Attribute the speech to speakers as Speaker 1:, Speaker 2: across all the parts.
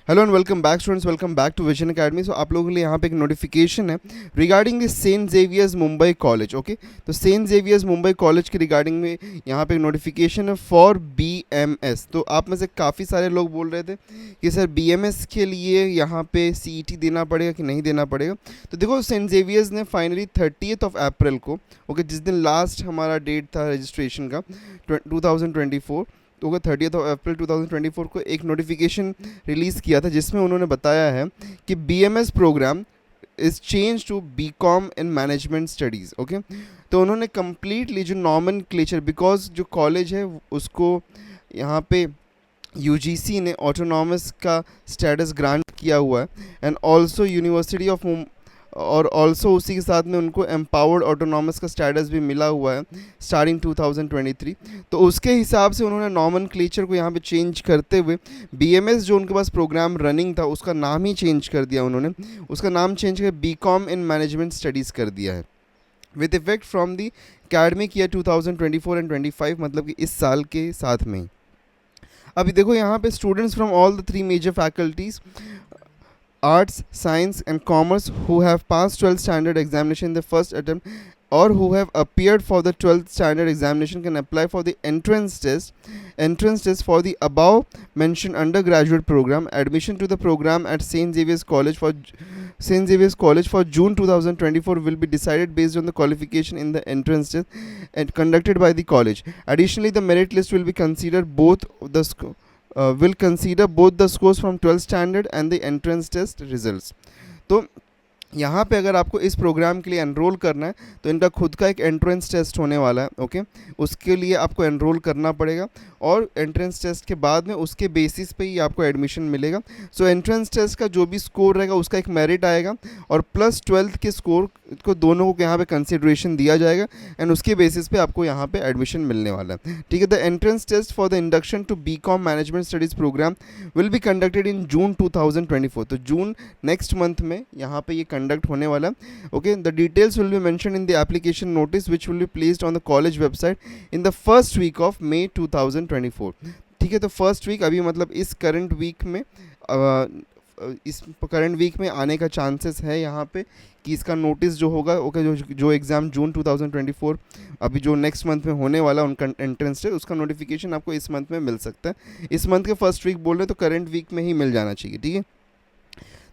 Speaker 1: Hello and welcome back students, welcome back to Vision Academy. So आप लोगों के लिए यहाँ पे एक नोटिफिकेशन है regarding the Saint Xavier's Mumbai college. Okay, तो सेंट जेवियर्स मुंबई कॉलेज के रिगार्डिंग में यहाँ पे एक नोटिफिकेशन है फॉर बीएमएस। तो आप में से काफ़ी सारे लोग बोल रहे थे कि सर बीएमएस के लिए यहाँ पे सीईटी देना पड़ेगा कि नहीं देना पड़ेगा। तो देखो, सेंट जेवियर्स ने फाइनली 30 अप्रैल को, ओके, जिस दिन लास्ट हमारा डेट था रजिस्ट्रेशन का 2024, तो वो 30 अप्रैल 2024 को एक नोटिफिकेशन रिलीज़ किया था जिसमें उन्होंने बताया है कि BMS programme is change to BCom in management studies. Okay, तो उन्होंने कम्प्लीटली जो नॉमन क्लेचर, बिकॉज जो कॉलेज है उसको यहाँ पे यूजीसी ने ऑटोनॉमस का स्टेटस ग्रांट किया हुआ है, एंड ऑल्सो यूनिवर्सिटी ऑफ, और ऑल्सो उसी के साथ में उनको एम्पावर्ड ऑटोनॉमस का स्टेटस भी मिला हुआ है स्टार्टिंग 2023। तो उसके हिसाब से उन्होंने नॉमन क्लेचर को यहाँ पे चेंज करते हुए बीएमएस जो उनके पास प्रोग्राम रनिंग था उसका नाम ही चेंज कर दिया। उन्होंने उसका नाम चेंज कर बीकॉम इन मैनेजमेंट स्टडीज़ कर दिया है with effect from the academic year 2024 and 25, मतलब कि इस साल के साथ में ही। अभी देखो यहाँ पे students from all the 3 major faculties, arts, science and commerce, who have passed 12th standard examination in the first attempt or who have appeared for the 12th standard examination can apply for the entrance test for the above mentioned undergraduate program. Admission to the program at St. Xavier's College for June 2024 will be decided based on the qualification in the entrance test and conducted by the college. Additionally, the merit list will be considered both the will consider both the scores from 12th standard and the entrance test results. तो यहाँ पे अगर आपको इस programme के लिए enrol करना है तो इनका खुद का एक एंट्रेंस टेस्ट होने वाला है। ओके, उसके लिए आपको एनरोल करना पड़ेगा और एंट्रेंस टेस्ट के बाद में उसके बेसिस पे ही आपको एडमिशन मिलेगा। सो एंट्रेंस टेस्ट का जो भी स्कोर रहेगा उसका एक मेरिट आएगा और प्लस 12th के स्कोर को दोनों को यहाँ पे कंसिडरेशन दिया जाएगा एंड उसके बेसिस पे आपको यहाँ पे एडमिशन मिलने वाला है। ठीक है, the entrance test for the induction to BCom management studies programme will be conducted in June 2024। तो जून नेक्स्ट मंथ में यहाँ पे ये कंडक्ट होने वाला है। Okay, the details will be mention in the application notice which will be placed on the college website in the first week of May 2024। ठीक है, तो फर्स्ट वीक अभी मतलब इस करंट वीक में आने का चांसेस है यहाँ पे कि इसका नोटिस जो होगा, ओके, जो एग्ज़ाम जून 2024 अभी जो नेक्स्ट मंथ में होने वाला उनका एंट्रेंस टेस्ट, उसका नोटिफिकेशन आपको इस मंथ में मिल सकता है। इस मंथ के फर्स्ट वीक बोल रहे हैं तो करंट वीक में ही मिल जाना चाहिए। ठीक है,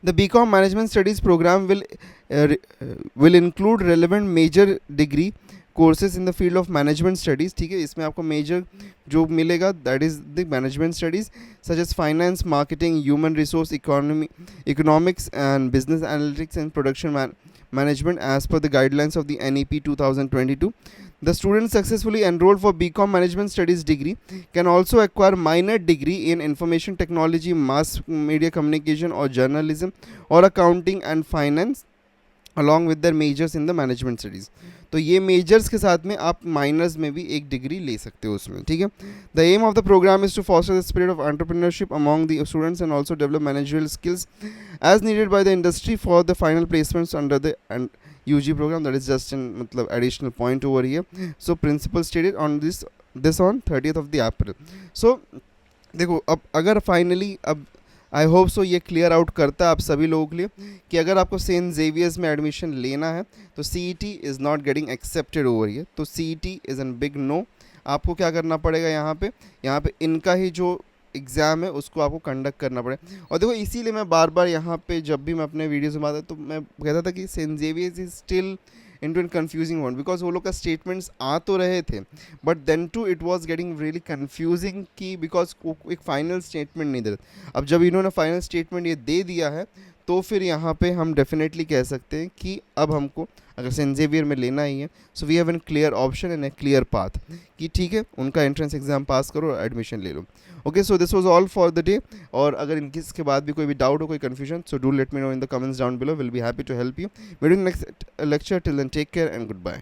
Speaker 1: the BCom Management Studies program will include relevant major degree courses in the field of management studies। ठीक है, इसमें आपको मेजर जो मिलेगा that is the management studies such as finance, marketing, human resource, economics and business analytics and production management as per the guidelines of the NEP 2022. The students successfully enrolled for BCom Management Studies degree can also acquire minor degree in Information Technology, Mass Media Communication or Journalism or Accounting and Finance along with their majors in the Management Studies. तो ये measures के साथ में आप miners में भी एक degree ले सकते हो उसमें। ठीक है, the aim of the programme is to foster the spirit of entrepreneurship among the students and also develop managerial skills as needed by the industry for the final placements under the UG program. That is just an मतलब additional point over here. So principal stated on this on 30th of the April. So देखो, अब अगर finally अब I hope so ये clear out करता है आप सभी लोगों के लिए कि अगर आपको सेंट जेवियर्स में एडमिशन लेना है तो CET is not getting accepted over here. तो CET is an big no. आपको क्या करना पड़ेगा, यहाँ पे इनका ही जो एग्ज़ाम है उसको आपको कंडक्ट करना पड़ेगा। और देखो, इसीलिए मैं बार बार यहाँ पे जब भी मैं अपने वीडियोज़ में आता तो मैं कहता था कि Saint Xavier's is still into a confusing one, because वो लोग का स्टेटमेंट्स आ तो रहे थे but then to it was getting really confusing कि बिकॉज एक फाइनल स्टेटमेंट नहीं दे रहे। अब जब इन्होंने फाइनल स्टेटमेंट ये दे दिया है तो फिर यहाँ पे हम डेफिनेटली कह सकते हैं कि अब हमको अगर सेंट जेवियर में लेना ही है so we have an clear option and a clear path कि ठीक है, उनका एंट्रेंस एग्जाम पास करो और एडमिशन ले लो। Okay, so this was all for the day. और अगर इनकी इसके बाद भी कोई भी डाउट हो, कोई confusion, so do let me know in the comments down below. Will be happy to help you. Meeting next lecture. Till then take care and good bye.